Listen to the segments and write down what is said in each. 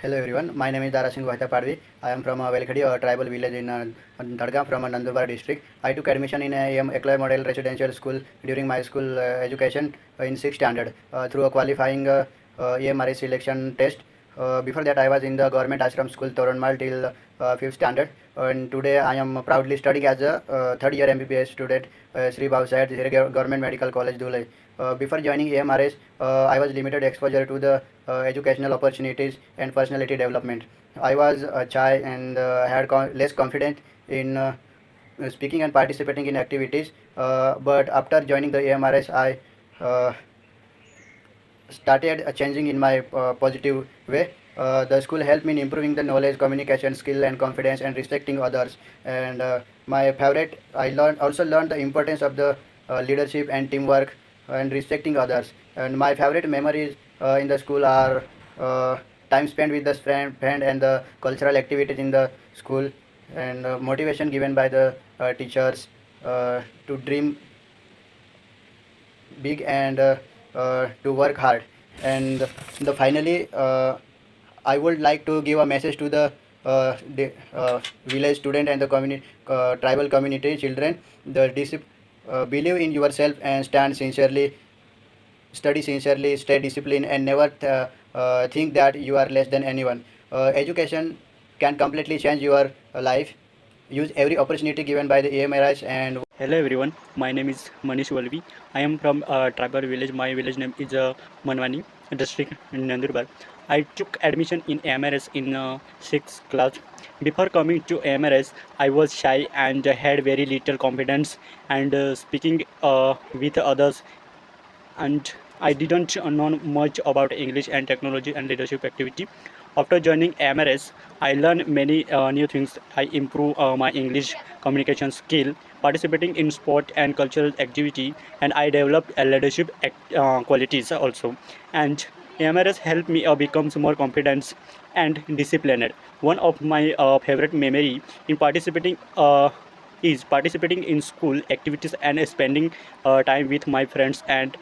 Hello everyone, my name is Dara Singh Vahta Padvi. I am from Velkhadi, a tribal village in Dadgam from Nandurbar district. I took admission in AM Ekla Model Residential School during my school education in 6th standard through a qualifying AMRA selection test. Before that I was in the government ashram school Toranmal till 5th standard, and today I am proudly studying as a third year MBBS student Sri Bhav Sayed Government Medical College Dhule. Before joining AMRS, I was limited exposure to the educational opportunities and personality development. I was shy and had less confidence in speaking and participating in activities. But after joining the AMRS, I started changing in my positive way. The school helped me in improving the knowledge, communication skill, and confidence, and respecting others. And my favorite, I also learned the importance of the leadership and teamwork and respecting others. And my favorite memories in the school are time spent with the friend and the cultural activities in the school, and motivation given by the teachers to dream big and to work hard. And finally, I would like to give a message to the village student and the community, tribal community children. Believe in yourself and stand sincerely, study sincerely, stay disciplined, and never think that you are less than anyone. Education can completely change your life. Use every opportunity given by the AMRS. And Hello everyone, my name is Manish Walvi. I am from a tribal village. My village name is Manwani, district in Nandurbar. I took admission in AMRS in 6th class. Before coming to AMRS, I was shy and had very little confidence and speaking with others, and I didn't know much about English and technology and leadership activity. After joining AMRS, I learned many new things. I improved my English communication skill, participating in sport and cultural activity, and I developed leadership qualities also. And AMRS helped me become more confident and disciplined. One of my favorite memory in participating is participating in school activities and spending time with my friends and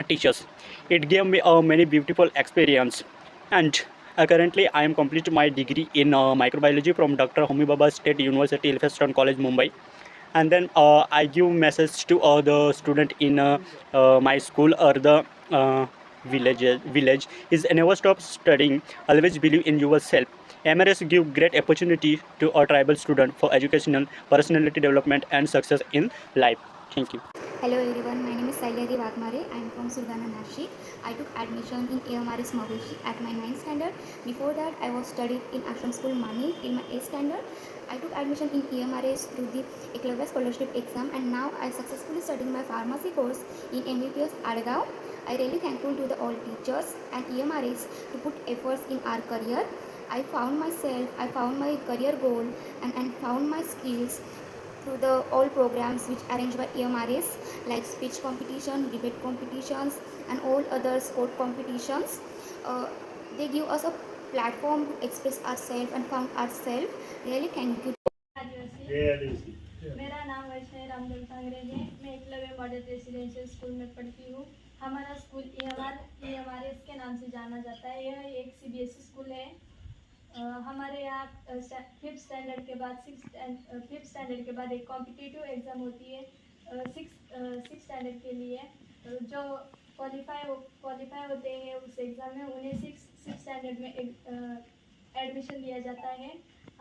teachers. It gave me many beautiful experience, and currently I am complete my degree in microbiology from Dr. Homi Bhabha State University, Elphinstone College, Mumbai. And then I give message to the student in my school or the village is never stop studying. Always believe in yourself. MRS give great opportunity to a tribal student for educational, personality development, and success in life. Thank you. Hello everyone, my name is Sailadi Vakmare. I am from Surdana, Nashik. I took admission in AMRS Maveshi at my 9th standard. Before that, I was studied in Ashram School Mani till my 8th standard. I took admission in AMRS through the Eklavya scholarship exam, and now I successfully studying my pharmacy course in MBBS Adgaon. I really thankful to the all teachers and EMRS to put efforts in our career. I found myself, I found my career goal and found my skills through the all programs which arranged by EMRS like speech competition, debate competitions, and all other sport competitions. They give us a platform to express ourselves and found ourselves. Really thank you. मेरा नाम वैष्णवी रामदेव सांगरे है। मैं Eklavya model residential school में पढ़ती हूँ। हमारा school EMRS के नाम से जाना जाता है। यह एक CBSE स्कूल है। हमारे यहाँ 5th स्टैंडर्ड के बाद 5th स्टैंडर्ड के बाद एक कॉम्पिटिटिव एग्ज़ाम होती है 6th स्टैंडर्ड के लिए। जो क्वालिफाई होते हैं उस एग्ज़ाम में उन्हें 6th स्टैंडर्ड में एडमिशन दिया जाता है।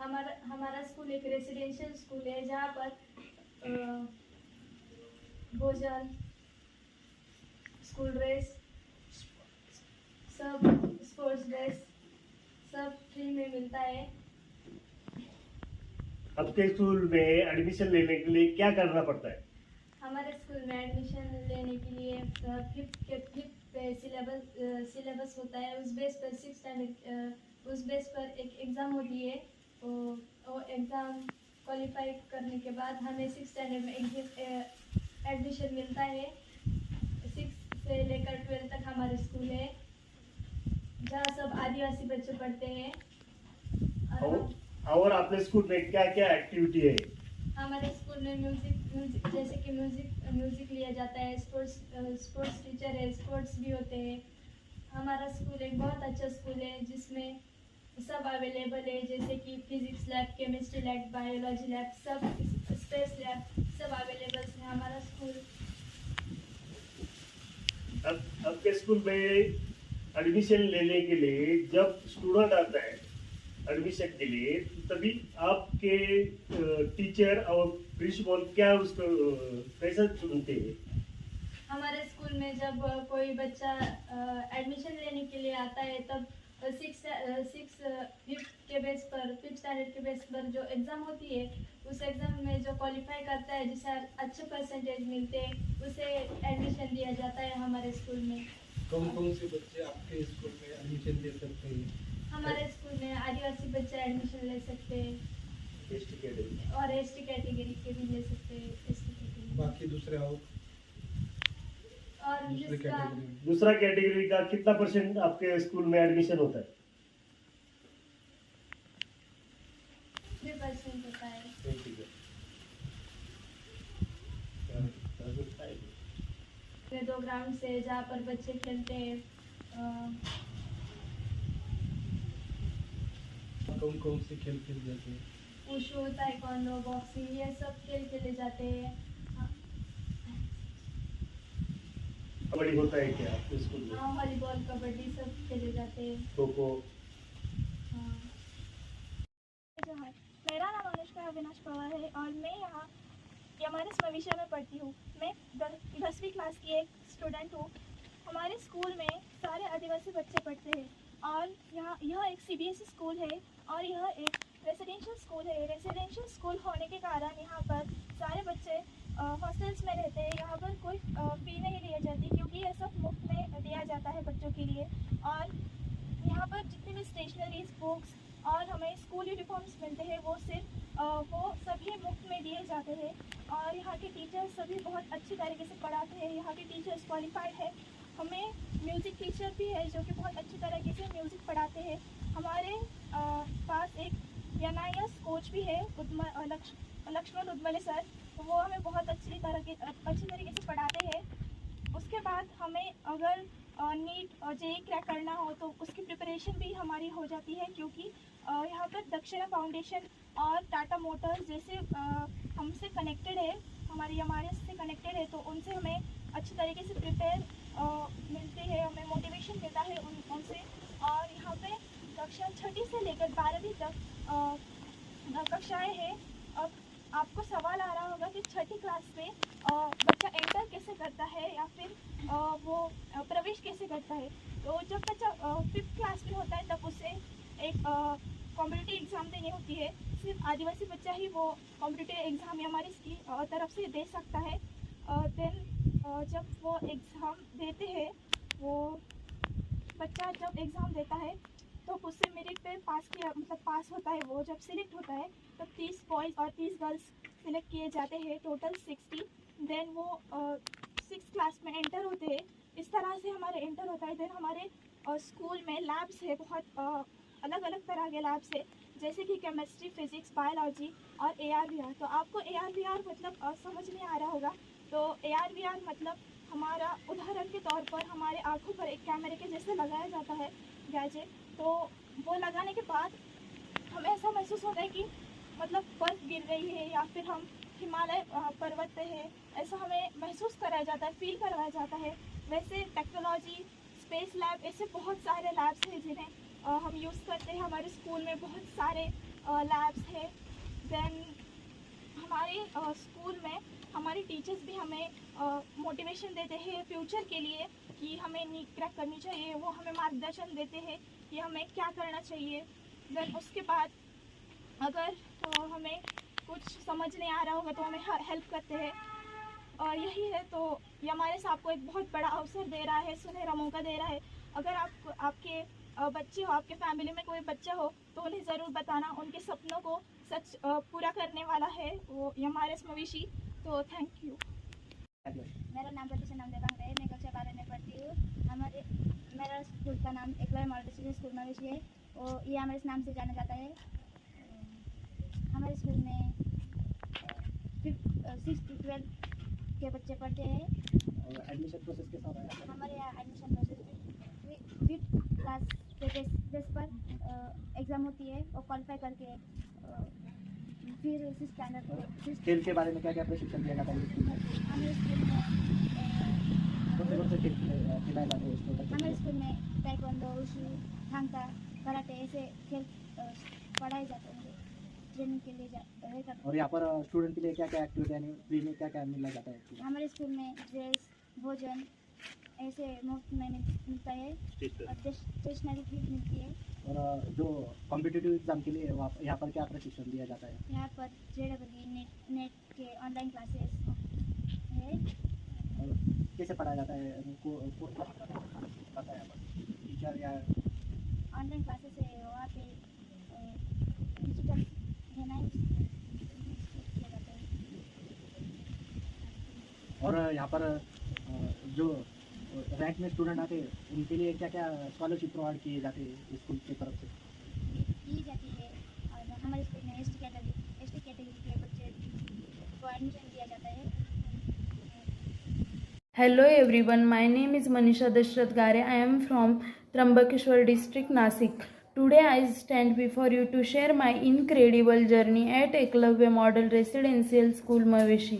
हमारा स्कूल एक रेसिडेंशियल स्कूल है जहाँ पर भोजन, स्कूल ड्रेस, सब स्पोर्ट्स ड्रेस सब फ्री में मिलता है। आपके स्कूल में एडमिशन लेने के लिए क्या करना पड़ता है? हमारे स्कूल में एडमिशन लेने के लिए 5th सिलेबस होता है। उस बेस पर 6th स्टैंडर्ड उस बेस पर एक एग्ज़ाम होती है। वो एग्ज़ाम क्वालिफाई करने के बाद हमें 6th स्टैंडर्ड में एडमिशन मिलता है। 6th से लेकर 12th तक हमारे स्कूल है जहाँ सब आदिवासी बच्चे पढ़ते हैं। और अपने स्कूल में क्या क्या एक्टिविटी है? हमारे स्कूल में म्यूजिक जैसे कि म्यूजिक लिया जाता है। स्पोर्ट्स टीचर है, स्पोर्ट्स भी होते हैं। हमारा स्कूल एक बहुत अच्छा स्कूल है जिसमें सब अवेलेबल है, जैसे कि physics lab, chemistry lab, biology lab, सब स्पेस लैब सब अवेलेबल है हमारा स्कूल। अब आपके स्कूल में एडमिशन लेने के लिए जब स्टूडेंट आता है एडमिशन के लिए, तभी आपके टीचर और प्रिंसिपल क्या उसको कैसे चुनते हैं? हमारे स्कूल में जब कोई बच्चा एडमिशन लेने के लिए आता है, तब फिफ्थ के बेस पर, फिफ्थ स्टैंडर्ड के बेस पर जो एग्ज़ाम होती है, उस एग्ज़ाम में जो क्वालिफाई करता है, जिसे अच्छे परसेंटेज मिलते हैं, उसे एडमिशन दिया जाता है हमारे स्कूल में। कौन कौन से बच्चे आपके स्कूल में एडमिशन ले सकते हैं? हमारे स्कूल में आदिवासी बच्चे एडमिशन ले सकते हैं एसटी कैटेगरी और एसटी कैटेगरी के भी ले सकते हैं, एसटी कैटेगरी। बाकी दूसरे और दूसरे जिसका कैटेगरी में दूसरा कैटेगरी का कितना परसेंट आपके स्कूल में एडमिशन होता है? 3% होता है। ठीक है। में 2 ग्राउंड से जहाँ पर बच्चे खेलते हैं, कौन कौन से खेल खेल जाते हैं? वुशु, ताइक्वांडो, बॉक्सिंग, ये सब खेल खेले जाते हैं। कबड्डी होता है क्या आपके स्कूल में? हाँ, वॉलीबॉल, कबड्डी सब खेले जाते हैं। खो खो? हाँ। जहाँ मेरा नाम अनुष्का अविनाश पवार है और मैं यहाँ एमआरएस विषय में पढ़ती हूँ। मैं 10वीं क्लास की एक स्टूडेंट हूँ। हमारे स्कूल में सारे आदिवासी बच्चे पढ़ते हैं और यहाँ यह एक सीबीएसई स्कूल है और यह एक रेसिडेंशियल स्कूल है। रेसिडेंशियल स्कूल होने के कारण यहाँ पर सारे बच्चे हॉस्टल्स में रहते हैं। यहाँ पर कोई फ़ी नहीं ली जाती क्योंकि यह सब मुफ्त में दिया जाता है बच्चों के लिए। और यहाँ पर जितनी भी स्टेशनरीज, बुक्स और हमें स्कूल यूनिफॉर्म्स मिलते हैं वो सिर्फ वो सभी मुफ्त में दिए जाते हैं। और यहाँ के टीचर्स सभी बहुत अच्छी तरीके से पढ़ाते हैं। यहाँ के टीचर्स क्वालिफाइड है। हमें म्यूज़िक टीचर भी है जो कि बहुत अच्छी तरीके से म्यूज़िक पढ़ाते हैं। हमारे पास एक NIS कोच भी है, लक्ष्मण उद्मले सर, वो हमें बहुत अच्छी तरीके से पढ़ाते हैं। उसके बाद हमें अगर नीट और जेईई क्रैक करना हो तो उसकी प्रिपरेशन भी हमारी हो जाती है क्योंकि यहाँ पर दक्षिणा फाउंडेशन और टाटा मोटर्स जैसे हमसे कनेक्टेड है, हमारी एमआरएस से कनेक्टेड है, तो उनसे हमें अच्छी तरीके से प्रिपेयर मिलती है, हमें मोटिवेशन मिलता है उनसे। और यहाँ पे कक्षा 6ठी से लेकर 12वीं तक कक्षाएँ हैं। अब आपको सवाल आ रहा होगा कि 6ठी क्लास में बच्चा एंटर कैसे करता है या फिर वो प्रवेश कैसे करता है। तो जब बच्चा 5th क्लास में होता है तब उसे एक कॉम्पिटिटिव एग्ज़ाम देनी होती है। सिर्फ आदिवासी बच्चा ही वो कॉम्पिटिटिव एग्ज़ाम हमारी इसकी तरफ से दे सकता है। देन जब वो एग्ज़ाम देते हैं, वो बच्चा जब एग्ज़ाम देता है तो उससे मेरिट पे पास होता है। वो जब सिलेक्ट होता है तब 30 बॉयज़ और 30 गर्ल्स सिलेक्ट किए जाते हैं, टोटल 60। देन वो 6th क्लास में एंटर होते हैं। इस तरह से हमारे एंटर होता है। देन हमारे स्कूल में लैब्स है, बहुत अलग अलग तरह के लैब्स है, जैसे कि केमिस्ट्री, फिजिक्स, बायोलॉजी और AR/VR। तो आपको AR/VR मतलब समझ में आ रहा होगा। तो AR/VR मतलब हमारा उदाहरण के तौर पर हमारे आँखों पर एक कैमरे के जैसे लगाया जाता है गैजेट। तो वो लगाने के बाद हमें ऐसा महसूस होता है कि मतलब बर्फ़ गिर रही है या फिर हम हिमालय पर्वत पे है, ऐसा हमें महसूस कराया जाता है, फील करवाया जाता है। वैसे टेक्नोलॉजी, स्पेस लैब, ऐसे बहुत सारे लैब्स हैं जिन्हें हम यूज़ करते हैं। हमारे स्कूल में बहुत सारे लैब्स हैं। देन हमारे स्कूल में हमारे टीचर्स भी हमें मोटिवेशन देते हैं फ्यूचर के लिए कि हमें नीट क्रैक करनी चाहिए। वो हमें मार्गदर्शन देते हैं कि हमें क्या करना चाहिए। देन उसके बाद अगर हमें कुछ समझ नहीं आ रहा होगा तो हमें हेल्प करते हैं। और यही है, तो ये हमारे साथ आपको एक बहुत बड़ा अवसर दे रहा है, सुनहरा मौका दे रहा है। अगर आपके बच्चे हो, आपके फैमिली में कोई बच्चा हो तो उन्हें ज़रूर बताना। उनके सपनों को सच पूरा करने वाला है वो हमारे मवेशी। तो थैंक यू। मेरा नाम प्रतिशा नाम देवांग है, मैं कक्षा 12 में पढ़ती हूँ। मेरा स्कूल का नाम एकलव्य मॉडल रेसिडेंशियल स्कूल मवेशी है और ये हमारे नाम से जाना जाता है। हमारे स्कूल में 6 to 12 के बच्चे पढ़ते हैं। और एडमिशन प्रोसेस के साथ हमारे यहाँ एडमिशन प्रोसेस 5th क्लास के बेस पर एग्ज़ाम होती है वो क्वालिफाई करके फिर 6 स्टैंडर्ड को खेल के बारे में क्या क्या प्रशिक्षण दिया जाता है स्कूल में? हमारे स्कूल में कौन से खेल खिलाए जाते हैं स्कूल में? हमारे स्कूल में ताइक्वांडो, वुशु, थांग ता, कराटे ऐसे खेल पढ़ाए जाते हैं, ट्रेनिंग के लिए रहेगा। और यहाँ पर स्टूडेंट के लिए क्या क्या एक्टिविटी यानी फ्री में क्या क्या मिला जाता है? हमारे स्कूल में ड्रेस, भोजन ऐसे मुफ्त में मिलता है और स्टेशनरी भी मिलती है। और जो कॉम्पिटिटिव एग्जाम के लिए यहाँ पर क्या प्रशिक्षण दिया जाता है? यहाँ पर JEE नेट के ऑनलाइन क्लासेस है। और कैसे पढ़ाया जाता है उनको पता है यहाँ पर टीचर या ऑनलाइन क्लासेस है, वहाँ पे डिजिटल है ना, किया जाता है। और यहाँ पर जो रैंक में स्टूडेंट आते हैं उनके लिए क्या क्या स्कॉलरशिप प्रोवाइड किए जाते हैं स्कूल की तरफ से? की जाती है। और हमारे स्कूल में एसटी कैटेगरी के बच्चे को एडमिशन दिया जाता है। Hello everyone, my name is Manisha Dashrath Gare. I am from Trambakeshwar district, Nasik. Today I stand before you to share my incredible journey at Eklavya Model Residential School, Maveshi.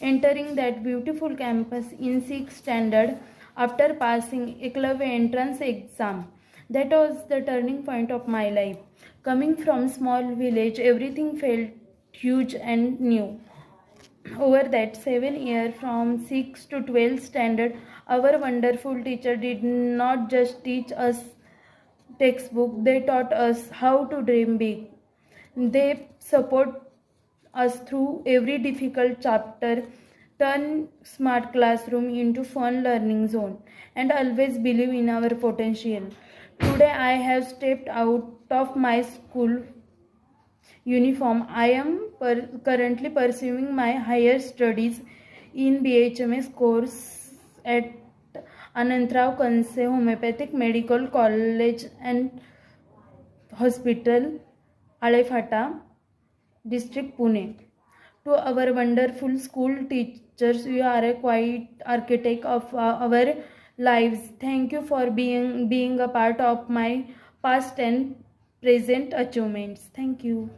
Entering that beautiful campus in 6th standard after passing Eklavya entrance exam. That was the turning point of my life. Coming from small village, everything felt huge and new. Over that 7 year from 6th to 12th standard, our wonderful teacher did not just teach us textbook, they taught us how to dream big. They support us through every difficult chapter, turn smart classroom into fun learning zone, and always believe in our potential. Today I have stepped out of my school uniform. I am currently pursuing my higher studies in BHMS course at Anantrao Kanse Homeopathic Medical College and Hospital, Alefata, District, Pune. To our wonderful school teachers, you are a quiet architect of our lives. Thank you for being a part of my past and present achievements. Thank you.